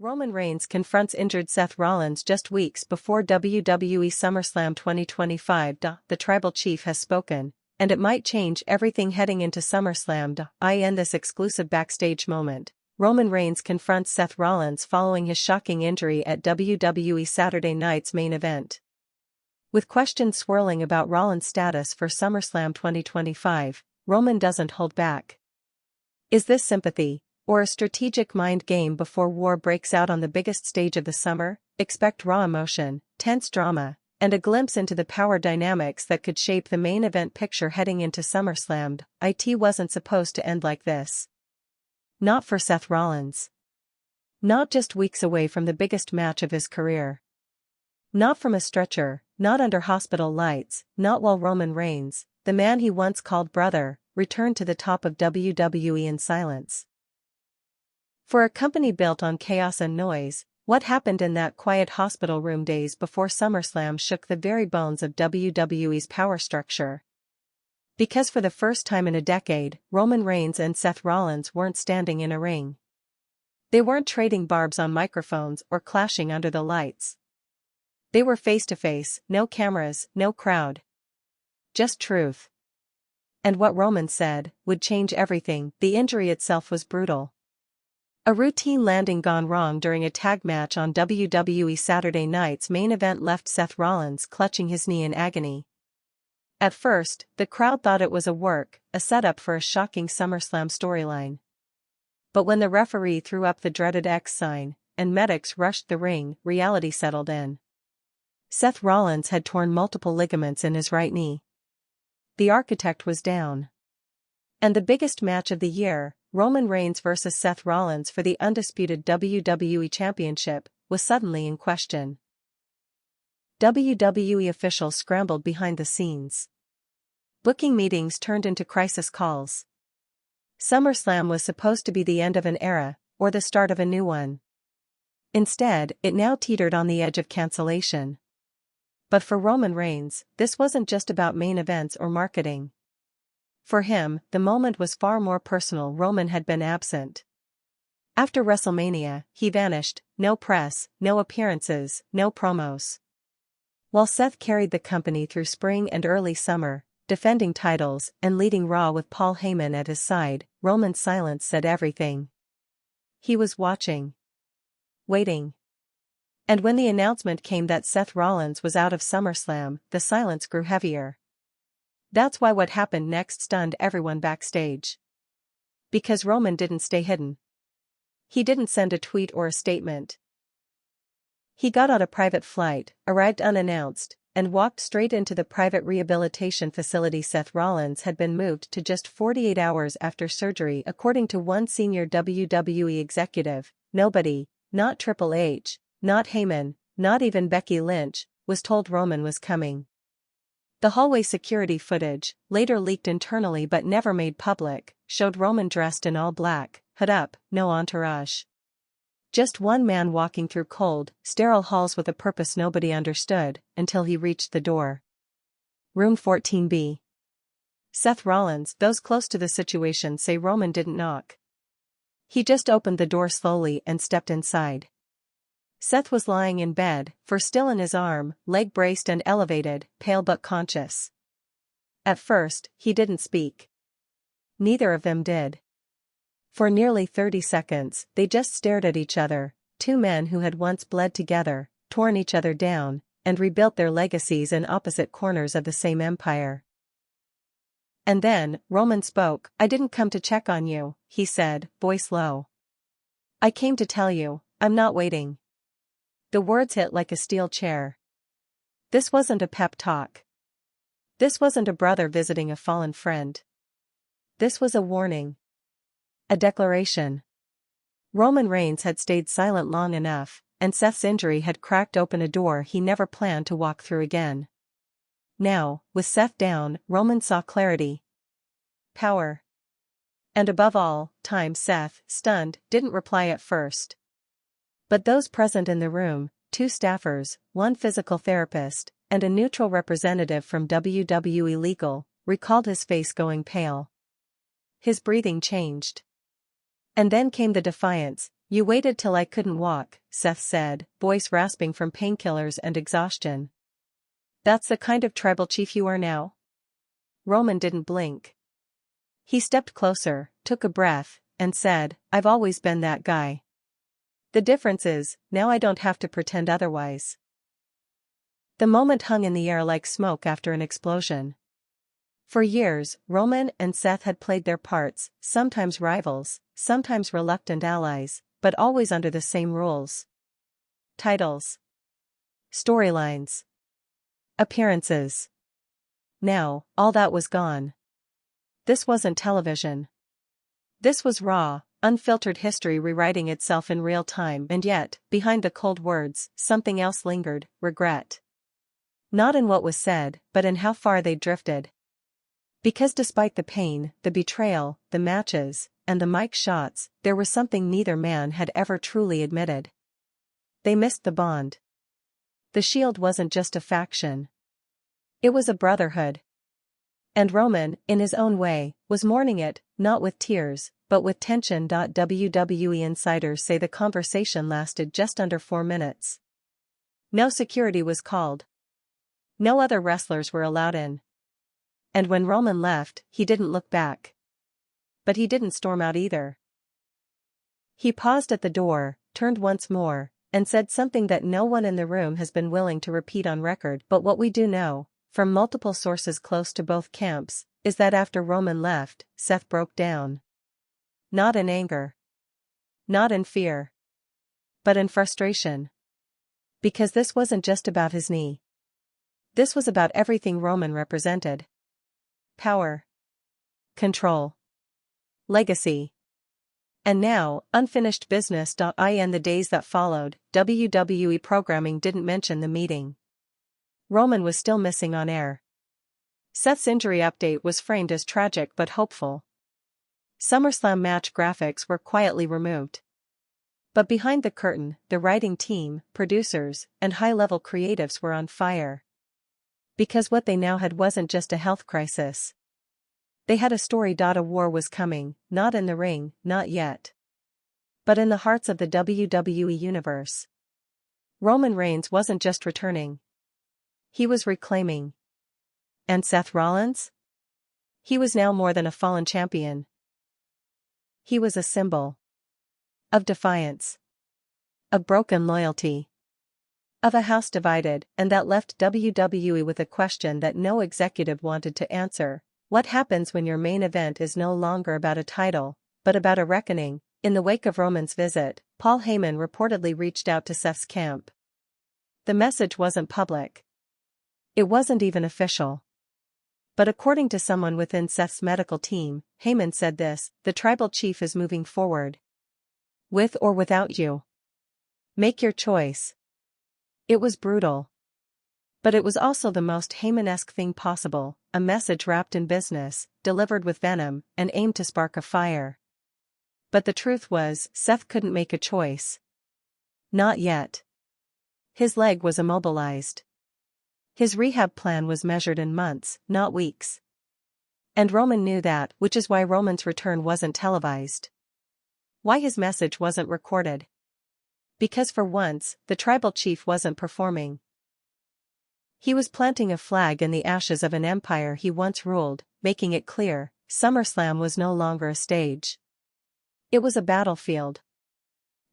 Roman Reigns confronts injured Seth Rollins just weeks before WWE SummerSlam 2025. The Tribal Chief has spoken, and it might change everything heading into SummerSlam. In this exclusive backstage moment, Roman Reigns confronts Seth Rollins following his shocking injury at WWE Saturday Night's main event. With questions swirling about Rollins' status for SummerSlam 2025, Roman doesn't hold back. Is this sympathy, or a strategic mind game before war breaks out on the biggest stage of the summer? Expect raw emotion, tense drama, and a glimpse into the power dynamics that could shape the main event picture heading into SummerSlam. It wasn't supposed to end like this. Not for Seth Rollins. Not just weeks away from the biggest match of his career. Not from a stretcher, not under hospital lights, not while Roman Reigns, the man he once called brother, returned to the top of WWE in silence. For a company built on chaos and noise, what happened in that quiet hospital room days before SummerSlam shook the very bones of WWE's power structure? Because for the first time in a decade, Roman Reigns and Seth Rollins weren't standing in a ring. They weren't trading barbs on microphones or clashing under the lights. They were face-to-face, no cameras, no crowd. Just truth. And what Roman said would change everything. The injury itself was brutal. A routine landing gone wrong during a tag match on WWE Saturday Night's main event left Seth Rollins clutching his knee in agony. At first, the crowd thought it was a setup for a shocking SummerSlam storyline. But when the referee threw up the dreaded X sign, and medics rushed the ring, reality settled in. Seth Rollins had torn multiple ligaments in his right knee. The architect was down. And the biggest match of the year, Roman Reigns vs. Seth Rollins for the undisputed WWE Championship, was suddenly in question. WWE officials scrambled behind the scenes. Booking meetings turned into crisis calls. SummerSlam was supposed to be the end of an era, or the start of a new one. Instead, it now teetered on the edge of cancellation. But for Roman Reigns, this wasn't just about main events or marketing. For him, the moment was far more personal. Roman had been absent. After WrestleMania, he vanished, no press, no appearances, no promos. While Seth carried the company through spring and early summer, defending titles and leading Raw with Paul Heyman at his side, Roman's silence said everything. He was watching. Waiting. And when the announcement came that Seth Rollins was out of SummerSlam, the silence grew heavier. That's why what happened next stunned everyone backstage. Because Roman didn't stay hidden. He didn't send a tweet or a statement. He got on a private flight, arrived unannounced, and walked straight into the private rehabilitation facility. Seth Rollins had been moved to just 48 hours after surgery, according to one senior WWE executive. Nobody, not Triple H, not Heyman, not even Becky Lynch, was told Roman was coming. The hallway security footage, later leaked internally but never made public, showed Roman dressed in all black, hood up, no entourage. Just one man walking through cold, sterile halls with a purpose nobody understood, until he reached the door. Room 14B. Seth Rollins, those close to the situation say Roman didn't knock. He just opened the door slowly and stepped inside. Seth was lying in bed, fur still in his arm, leg braced and elevated, pale but conscious. At first, he didn't speak. Neither of them did. For nearly 30 seconds, they just stared at each other, two men who had once bled together, torn each other down, and rebuilt their legacies in opposite corners of the same empire. And then, Roman spoke. "I didn't come to check on you," he said, voice low. "I came to tell you, I'm not waiting." The words hit like a steel chair. This wasn't a pep talk. This wasn't a brother visiting a fallen friend. This was a warning. A declaration. Roman Reigns had stayed silent long enough, and Seth's injury had cracked open a door he never planned to walk through again. Now, with Seth down, Roman saw clarity. Power. And above all, time. Seth, stunned, didn't reply at first. But those present in the room, two staffers, one physical therapist, and a neutral representative from WWE Legal, recalled his face going pale. His breathing changed. And then came the defiance. You waited till I couldn't walk, Seth said, voice rasping from painkillers and exhaustion. That's the kind of tribal chief you are now? Roman didn't blink. He stepped closer, took a breath, and said, I've always been that guy. The difference is, now I don't have to pretend otherwise. The moment hung in the air like smoke after an explosion. For years, Roman and Seth had played their parts, sometimes rivals, sometimes reluctant allies, but always under the same rules. Titles. Storylines. Appearances. Now, all that was gone. This wasn't television. This was raw, unfiltered history rewriting itself in real time, and yet, behind the cold words, something else lingered: regret. Not in what was said, but in how far they drifted. Because despite the pain, the betrayal, the matches, and the mic shots, there was something neither man had ever truly admitted. They missed the bond. The Shield wasn't just a faction. It was a brotherhood. And Roman, in his own way, was mourning it, not with tears, but with tension. WWE insiders say the conversation lasted just under 4 minutes. No security was called. No other wrestlers were allowed in. And when Roman left, he didn't look back. But he didn't storm out either. He paused at the door, turned once more, and said something that no one in the room has been willing to repeat on record. But what we do know, from multiple sources close to both camps, is that after Roman left, Seth broke down. Not in anger. Not in fear. But in frustration. Because this wasn't just about his knee. This was about everything Roman represented. Power. Control. Legacy. And now, unfinished business. In the days that followed, WWE programming didn't mention the meeting. Roman was still missing on air. Seth's injury update was framed as tragic but hopeful. SummerSlam match graphics were quietly removed. But behind the curtain, the writing team, producers, and high-level creatives were on fire. Because what they now had wasn't just a health crisis. They had a story. A war was coming, not in the ring, not yet. But in the hearts of the WWE universe. Roman Reigns wasn't just returning. He was reclaiming. And Seth Rollins? He was now more than a fallen champion. He was a symbol. Of defiance. Of broken loyalty. Of a house divided, and that left WWE with a question that no executive wanted to answer. What happens when your main event is no longer about a title, but about a reckoning? In the wake of Roman's visit, Paul Heyman reportedly reached out to Seth's camp. The message wasn't public. It wasn't even official. But according to someone within Seth's medical team, Heyman said this: the tribal chief is moving forward. With or without you. Make your choice. It was brutal. But it was also the most Heyman-esque thing possible, a message wrapped in business, delivered with venom, and aimed to spark a fire. But the truth was, Seth couldn't make a choice. Not yet. His leg was immobilized. His rehab plan was measured in months, not weeks. And Roman knew that, which is why Roman's return wasn't televised. Why his message wasn't recorded. Because for once, the tribal chief wasn't performing. He was planting a flag in the ashes of an empire he once ruled, making it clear, SummerSlam was no longer a stage. It was a battlefield.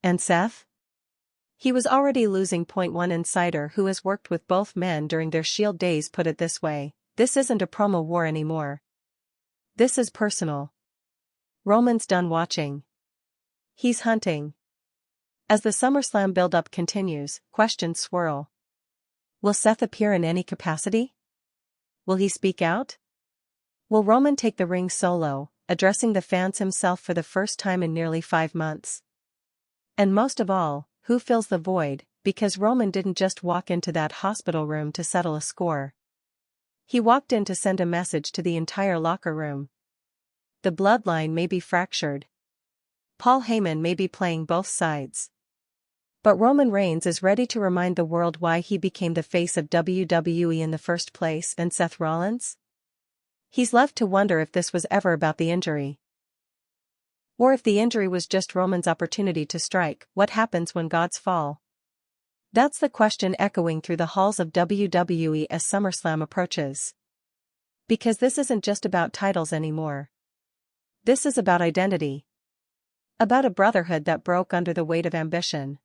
And Seth? He was already losing. One insider who has worked with both men during their Shield days put it this way: this isn't a promo war anymore. This is personal. Roman's done watching. He's hunting. As the SummerSlam build-up continues, questions swirl. Will Seth appear in any capacity? Will he speak out? Will Roman take the ring solo, addressing the fans himself for the first time in nearly 5 months? And most of all, who fills the void? Because Roman didn't just walk into that hospital room to settle a score. He walked in to send a message to the entire locker room. The bloodline may be fractured. Paul Heyman may be playing both sides. But Roman Reigns is ready to remind the world why he became the face of WWE in the first place. And Seth Rollins? He's left to wonder if this was ever about the injury. Or if the injury was just Roman's opportunity to strike, what happens when gods fall? That's the question echoing through the halls of WWE as SummerSlam approaches. Because this isn't just about titles anymore. This is about identity. About a brotherhood that broke under the weight of ambition.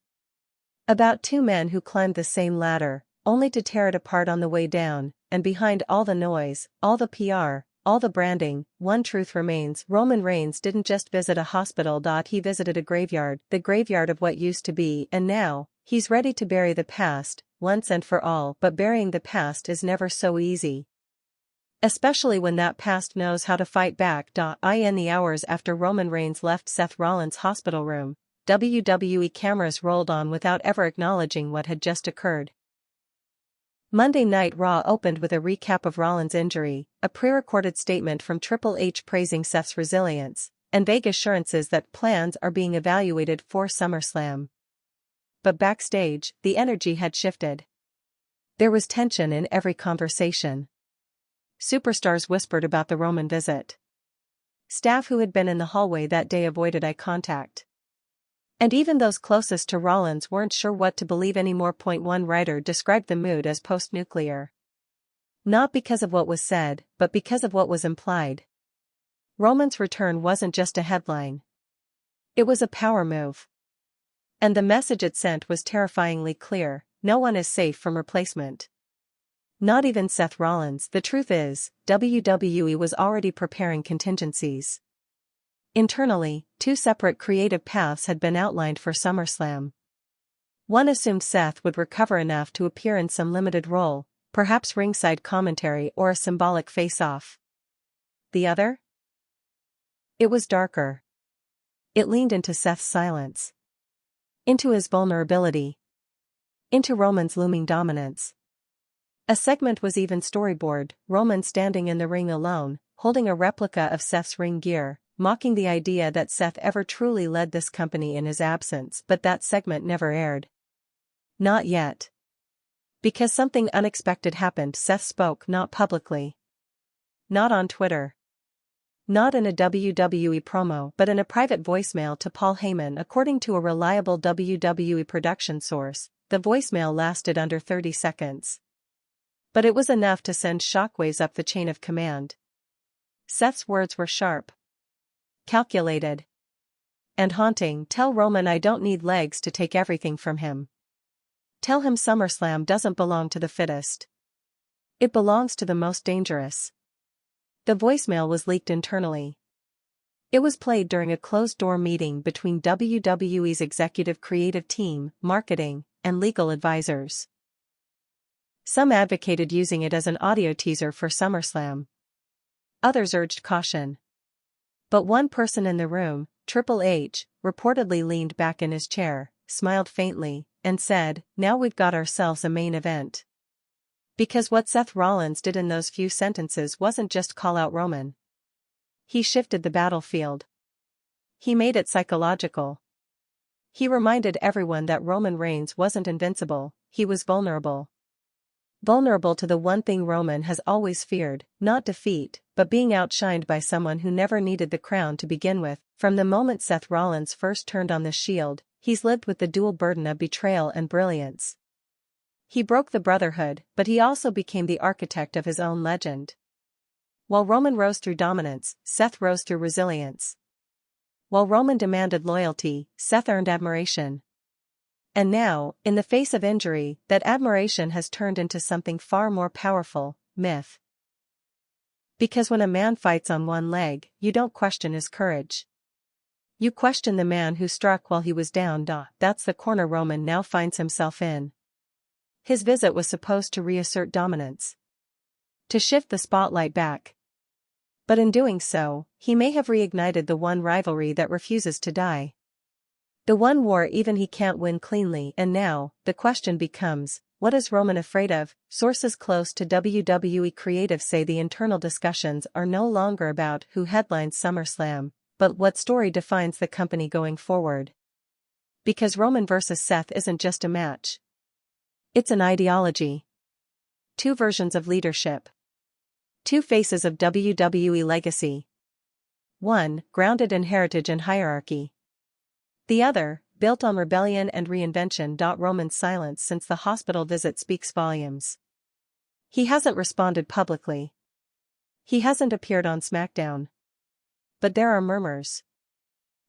About two men who climbed the same ladder, only to tear it apart on the way down, and behind all the noise, all the PR, all the branding, one truth remains: Roman Reigns didn't just visit a hospital. He visited a graveyard, the graveyard of what used to be, and now, he's ready to bury the past, once and for all. But burying the past is never so easy. Especially when that past knows how to fight back. In the hours after Roman Reigns left Seth Rollins' hospital room, WWE cameras rolled on without ever acknowledging what had just occurred. Monday Night Raw opened with a recap of Rollins' injury, a pre-recorded statement from Triple H praising Seth's resilience, and vague assurances that plans are being evaluated for SummerSlam. But backstage, the energy had shifted. There was tension in every conversation. Superstars whispered about the Roman visit. Staff who had been in the hallway that day avoided eye contact. And even those closest to Rollins weren't sure what to believe anymore. One writer described the mood as post-nuclear. Not because of what was said, but because of what was implied. Roman's return wasn't just a headline. It was a power move. And the message it sent was terrifyingly clear: no one is safe from replacement. Not even Seth Rollins. The truth is, WWE was already preparing contingencies. Internally, two separate creative paths had been outlined for SummerSlam. One assumed Seth would recover enough to appear in some limited role, perhaps ringside commentary or a symbolic face-off. The other? It was darker. It leaned into Seth's silence. Into his vulnerability. Into Roman's looming dominance. A segment was even storyboarded: Roman standing in the ring alone, holding a replica of Seth's ring gear, mocking the idea that Seth ever truly led this company in his absence. But that segment never aired. Not yet. Because something unexpected happened. Seth spoke, not publicly. Not on Twitter. Not in a WWE promo, but in a private voicemail to Paul Heyman. According to a reliable WWE production source, the voicemail lasted under 30 seconds. But it was enough to send shockwaves up the chain of command. Seth's words were sharp, calculated, and haunting. Tell Roman I don't need legs to take everything from him. Tell him SummerSlam doesn't belong to the fittest. It belongs to the most dangerous. The voicemail was leaked internally. It was played during a closed-door meeting between WWE's executive creative team, marketing, and legal advisors. Some advocated using it as an audio teaser for SummerSlam. Others urged caution. But one person in the room, Triple H, reportedly leaned back in his chair, smiled faintly, and said, "Now we've got ourselves a main event." Because what Seth Rollins did in those few sentences wasn't just call out Roman. He shifted the battlefield. He made it psychological. He reminded everyone that Roman Reigns wasn't invincible, he was vulnerable. Vulnerable to the one thing Roman has always feared: not defeat, but being outshined by someone who never needed the crown to begin with. From the moment Seth Rollins first turned on the Shield, he's lived with the dual burden of betrayal and brilliance. He broke the brotherhood, but he also became the architect of his own legend. While Roman rose through dominance, Seth rose through resilience. While Roman demanded loyalty, Seth earned admiration. And now, in the face of injury, that admiration has turned into something far more powerful: myth. Because when a man fights on one leg, you don't question his courage. You question the man who struck while he was down. That's the corner Roman now finds himself in. His visit was supposed to reassert dominance. To shift the spotlight back. But in doing so, he may have reignited the one rivalry that refuses to die. The one war even he can't win cleanly. And now, the question becomes, what is Roman afraid of? Sources close to WWE creative say the internal discussions are no longer about who headlines SummerSlam, but what story defines the company going forward. Because Roman versus Seth isn't just a match. It's an ideology. Two versions of leadership. Two faces of WWE legacy. one, grounded in heritage and hierarchy. The other, built on rebellion and reinvention. Roman's silence since the hospital visit speaks volumes. He hasn't responded publicly. He hasn't appeared on SmackDown. But there are murmurs.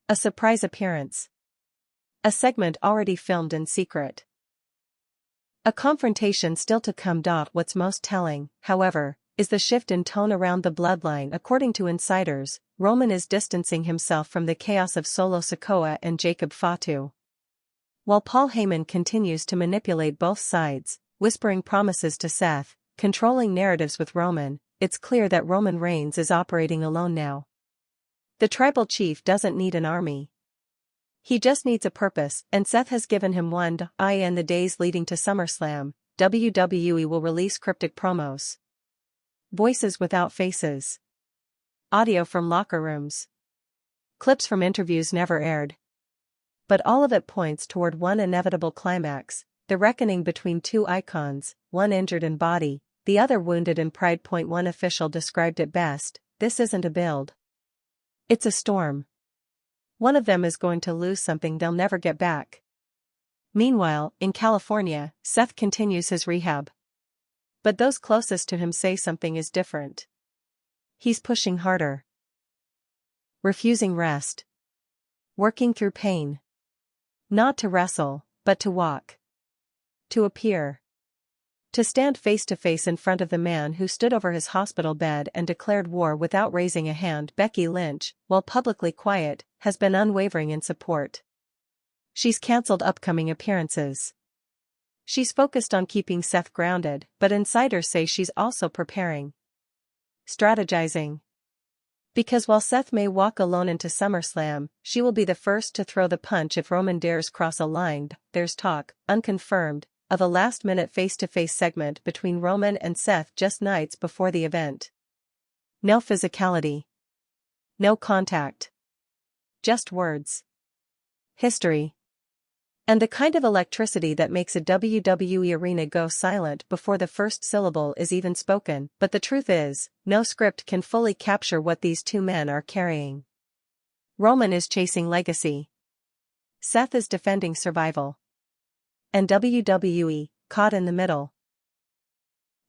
A surprise appearance. A segment already filmed in secret. A confrontation still to come. What's most telling, however, is the shift in tone around the bloodline. According to insiders, Roman is distancing himself from the chaos of Solo Sikoa and Jacob Fatu. While Paul Heyman continues to manipulate both sides, whispering promises to Seth, controlling narratives with Roman, it's clear that Roman Reigns is operating alone now. The tribal chief doesn't need an army. He just needs a purpose, and Seth has given him one. In the days leading to SummerSlam, WWE will release cryptic promos. Voices without faces. Audio from locker rooms. Clips from interviews never aired. But all of it points toward one inevitable climax, the reckoning between two icons, one injured in body, the other wounded in pride. One official described it best: this isn't a build. It's a storm. One of them is going to lose something they'll never get back. Meanwhile, in California, Seth continues his rehab. But those closest to him say something is different. He's pushing harder. Refusing rest. Working through pain. Not to wrestle, but to walk. To appear. To stand face to face in front of the man who stood over his hospital bed and declared war without raising a hand. Becky Lynch, while publicly quiet, has been unwavering in support. She's cancelled upcoming appearances. She's focused on keeping Seth grounded, but insiders say she's also preparing. Strategizing. Because while Seth may walk alone into SummerSlam, she will be the first to throw the punch if Roman dares cross a line. There's talk, unconfirmed, of a last-minute face-to-face segment between Roman and Seth just nights before the event. No physicality. No contact. Just words. History. And the kind of electricity that makes a WWE arena go silent before the first syllable is even spoken. But the truth is, no script can fully capture what these two men are carrying. Roman is chasing legacy. Seth is defending survival. And WWE, caught in the middle,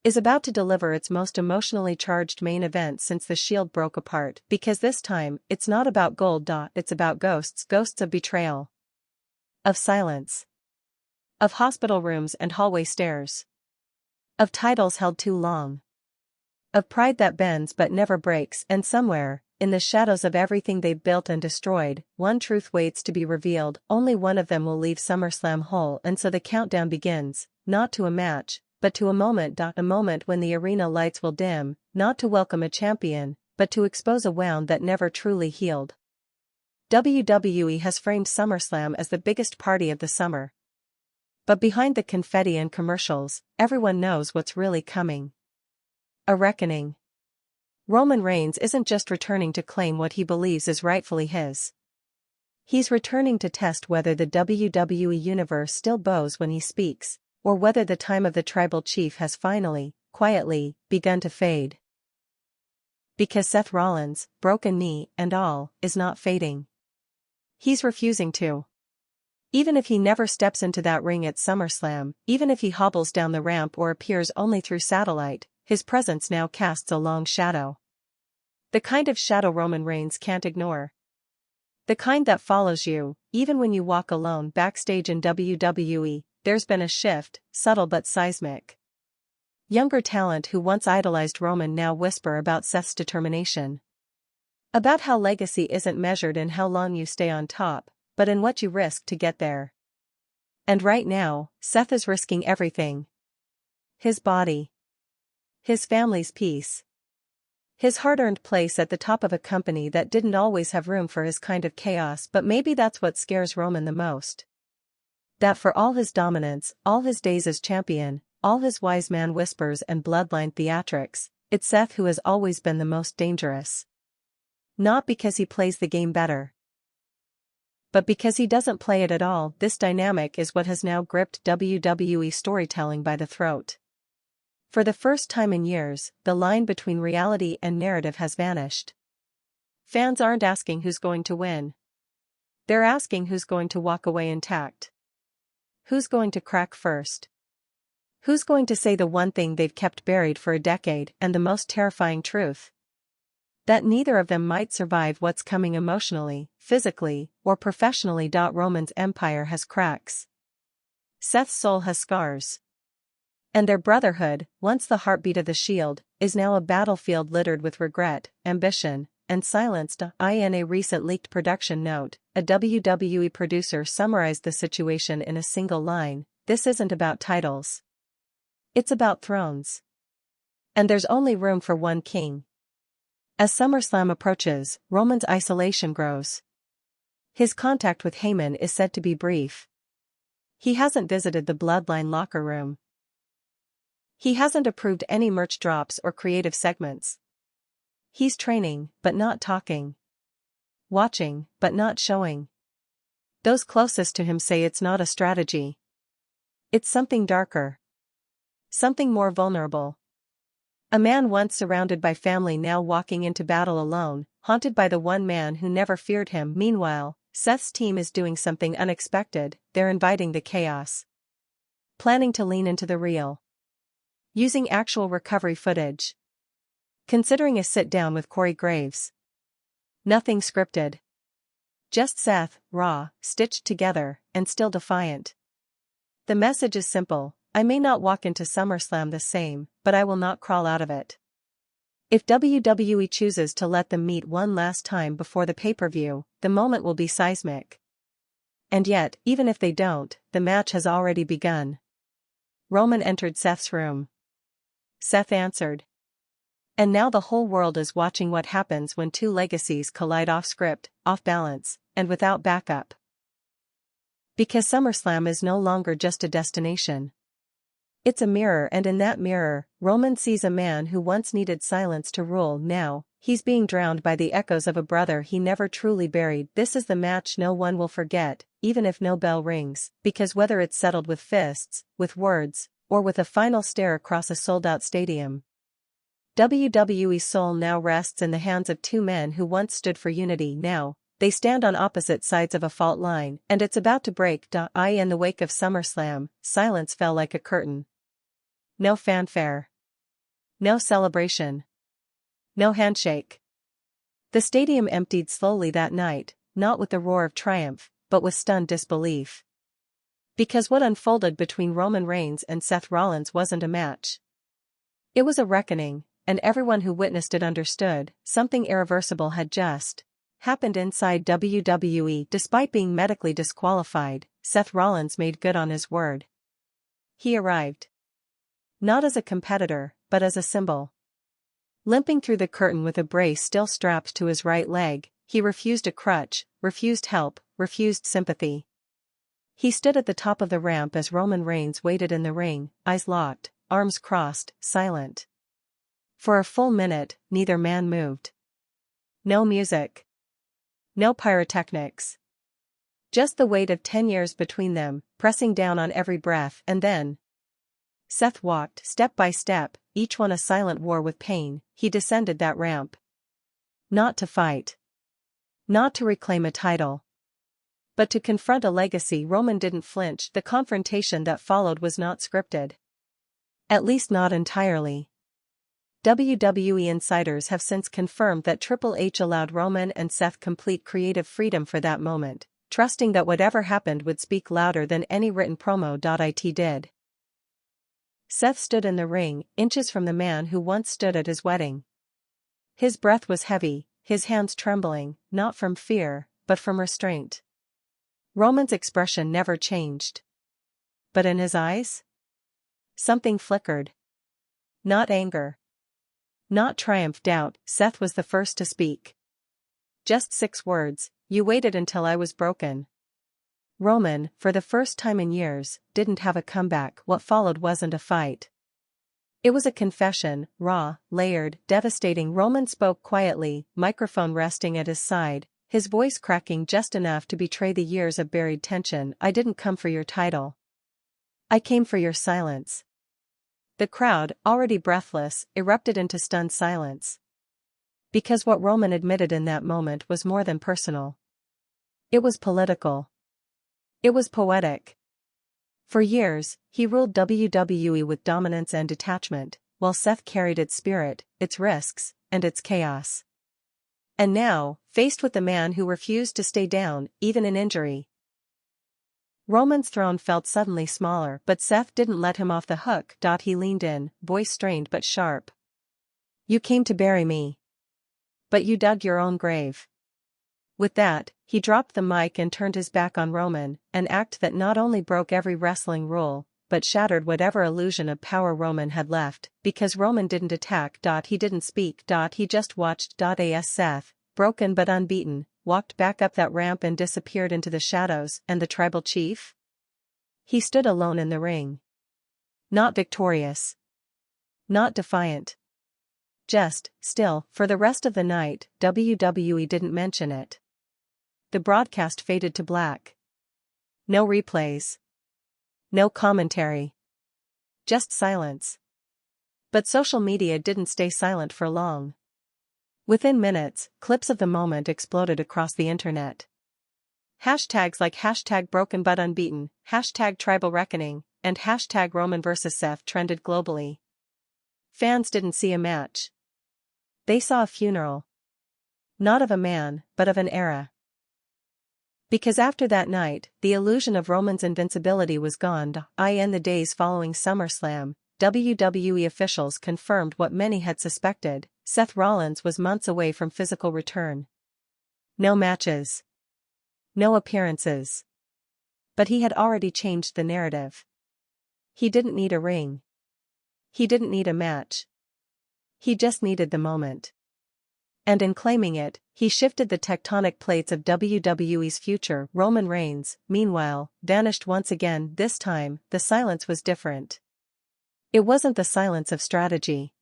is about to deliver its most emotionally charged main event since the Shield broke apart. Because this time, it's not about gold. It's about ghosts. Ghosts of betrayal. Of silence. Of hospital rooms and hallway stairs. Of titles held too long. Of pride that bends but never breaks. And somewhere, in the shadows of everything they've built and destroyed, one truth waits to be revealed. Only one of them will leave SummerSlam whole, and so the countdown begins, not to a match, but to a moment. A moment when the arena lights will dim, not to welcome a champion, but to expose a wound that never truly healed. WWE has framed SummerSlam as the biggest party of the summer. But behind the confetti and commercials, everyone knows what's really coming. A reckoning. Roman Reigns isn't just returning to claim what he believes is rightfully his. He's returning to test whether the WWE Universe still bows when he speaks, or whether the time of the tribal chief has finally, quietly, begun to fade. Because Seth Rollins, broken knee and all, is not fading. He's refusing to. Even if he never steps into that ring at SummerSlam, even if he hobbles down the ramp or appears only through satellite, his presence now casts a long shadow. The kind of shadow Roman Reigns can't ignore. The kind that follows you, even when you walk alone. Backstage in WWE, there's been a shift, subtle but seismic. Younger talent who once idolized Roman now whisper about Seth's determination. About how legacy isn't measured in how long you stay on top, but in what you risk to get there. And right now, Seth is risking everything. His body. His family's peace. His hard-earned place at the top of a company that didn't always have room for his kind of chaos. But maybe that's what scares Roman the most. That for all his dominance, all his days as champion, all his wise man whispers and bloodline theatrics, it's Seth who has always been the most dangerous. Not because he plays the game better, but because he doesn't play it at all. This dynamic is what has now gripped WWE storytelling by the throat. For the first time in years, the line between reality and narrative has vanished. Fans aren't asking who's going to win. They're asking who's going to walk away intact. Who's going to crack first? Who's going to say the one thing they've kept buried for a decade and the most terrifying truth? That neither of them might survive what's coming emotionally, physically, or professionally. Roman's empire has cracks. Seth's soul has scars. And their brotherhood, once the heartbeat of the Shield, is now a battlefield littered with regret, ambition, and silenced. In a recent leaked production note, a WWE producer summarized the situation in a single line: "This isn't about titles. It's about thrones. And there's only room for one king." As SummerSlam approaches, Roman's isolation grows. His contact with Heyman is said to be brief. He hasn't visited the Bloodline locker room. He hasn't approved any merch drops or creative segments. He's training, but not talking. Watching, but not showing. Those closest to him say it's not a strategy. It's something darker. Something more vulnerable. A man once surrounded by family now walking into battle alone, haunted by the one man who never feared him. Meanwhile, Seth's team is doing something unexpected. They're inviting the chaos. Planning to lean into the real. Using actual recovery footage. Considering a sit-down with Corey Graves. Nothing scripted. Just Seth, raw, stitched together, and still defiant. The message is simple: I may not walk into SummerSlam the same, but I will not crawl out of it. If WWE chooses to let them meet one last time before the pay-per-view, the moment will be seismic. And yet, even if they don't, the match has already begun. Roman entered Seth's room. Seth answered. And now the whole world is watching what happens when two legacies collide off-script, off-balance, and without backup. Because SummerSlam is no longer just a destination. It's a mirror, and in that mirror, Roman sees a man who once needed silence to rule. Now, he's being drowned by the echoes of a brother he never truly buried. This is the match no one will forget, even if no bell rings, because whether it's settled with fists, with words, or with a final stare across a sold-out stadium, WWE's soul now rests in the hands of two men who once stood for unity. Now, they stand on opposite sides of a fault line, and it's about to break. In the wake of SummerSlam, silence fell like a curtain. No fanfare. No celebration. No handshake. The stadium emptied slowly that night, not with the roar of triumph, but with stunned disbelief. Because what unfolded between Roman Reigns and Seth Rollins wasn't a match. It was a reckoning, and everyone who witnessed it understood something irreversible had just happened inside WWE. Despite being medically disqualified, Seth Rollins made good on his word. He arrived. Not as a competitor, but as a symbol. Limping through the curtain with a brace still strapped to his right leg, he refused a crutch, refused help, refused sympathy. He stood at the top of the ramp as Roman Reigns waited in the ring, eyes locked, arms crossed, silent. For a full minute, neither man moved. No music. No pyrotechnics. Just the weight of 10 years between them, pressing down on every breath. And then Seth walked, step by step, each one a silent war with pain. He descended that ramp. Not to fight. Not to reclaim a title. But to confront a legacy. Roman didn't flinch. The confrontation that followed was not scripted. At least not entirely. WWE insiders have since confirmed that Triple H allowed Roman and Seth complete creative freedom for that moment, trusting that whatever happened would speak louder than any written promo. It did. Seth stood in the ring, inches from the man who once stood at his wedding. His breath was heavy, his hands trembling, not from fear, but from restraint. Roman's expression never changed. But in his eyes? Something flickered. Not anger. Not triumph, doubt. Seth was the first to speak. Just 6 words: "You waited until I was broken." Roman, for the first time in years, didn't have a comeback. What followed wasn't a fight. It was a confession, raw, layered, devastating. Roman spoke quietly, microphone resting at his side, his voice cracking just enough to betray the years of buried tension. "I didn't come for your title. I came for your silence." The crowd, already breathless, erupted into stunned silence. Because what Roman admitted in that moment was more than personal. It was political. It was poetic. For years, he ruled WWE with dominance and detachment, while Seth carried its spirit, its risks, and its chaos. And now, faced with the man who refused to stay down, even in injury, Roman's throne felt suddenly smaller, but Seth didn't let him off the hook. He leaned in, voice strained but sharp. "You came to bury me. But you dug your own grave." With that, he dropped the mic and turned his back on Roman, an act that not only broke every wrestling rule, but shattered whatever illusion of power Roman had left, because Roman didn't attack. He didn't speak. He just watched. As Seth, broken but unbeaten, walked back up that ramp and disappeared into the shadows, and the tribal chief? He stood alone in the ring. Not victorious. Not defiant. Just, still. For the rest of the night, WWE didn't mention it. The broadcast faded to black. No replays. No commentary. Just silence. But social media didn't stay silent for long. Within minutes, clips of the moment exploded across the internet. Hashtags like #BrokenButUnbeaten, #TribalReckoning, and #Roman vs. Seth trended globally. Fans didn't see a match. They saw a funeral. Not of a man, but of an era. Because after that night, the illusion of Roman's invincibility was gone. In the days following SummerSlam, WWE officials confirmed what many had suspected: Seth Rollins was months away from physical return. No matches. No appearances. But he had already changed the narrative. He didn't need a ring. He didn't need a match. He just needed the moment. And in claiming it, he shifted the tectonic plates of WWE's future. Roman Reigns, meanwhile, vanished once again. This time, the silence was different. It wasn't the silence of strategy.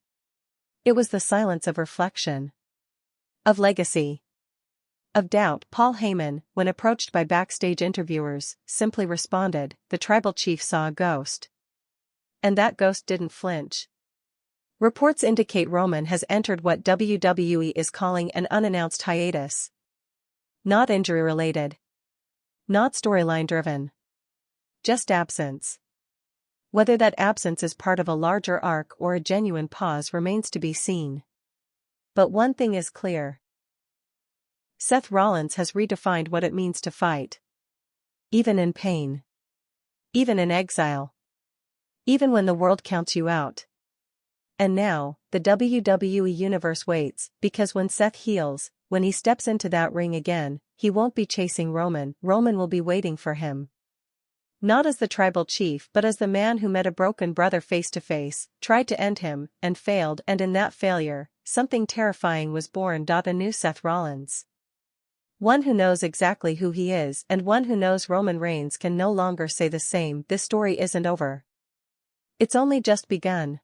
It was the silence of reflection. Of legacy. Of doubt. Paul Heyman, when approached by backstage interviewers, simply responded, "The tribal chief saw a ghost." And that ghost didn't flinch. Reports indicate Roman has entered what WWE is calling an unannounced hiatus. Not injury-related. Not storyline-driven. Just absence. Whether that absence is part of a larger arc or a genuine pause remains to be seen. But one thing is clear. Seth Rollins has redefined what it means to fight. Even in pain. Even in exile. Even when the world counts you out. And now, the WWE Universe waits, because when Seth heals, when he steps into that ring again, he won't be chasing Roman. Roman will be waiting for him. Not as the tribal chief, but as the man who met a broken brother face to face, tried to end him, and failed, and in that failure, something terrifying was born. A new Seth Rollins. One who knows exactly who he is, and one who knows Roman Reigns can no longer say the same. This story isn't over. It's only just begun.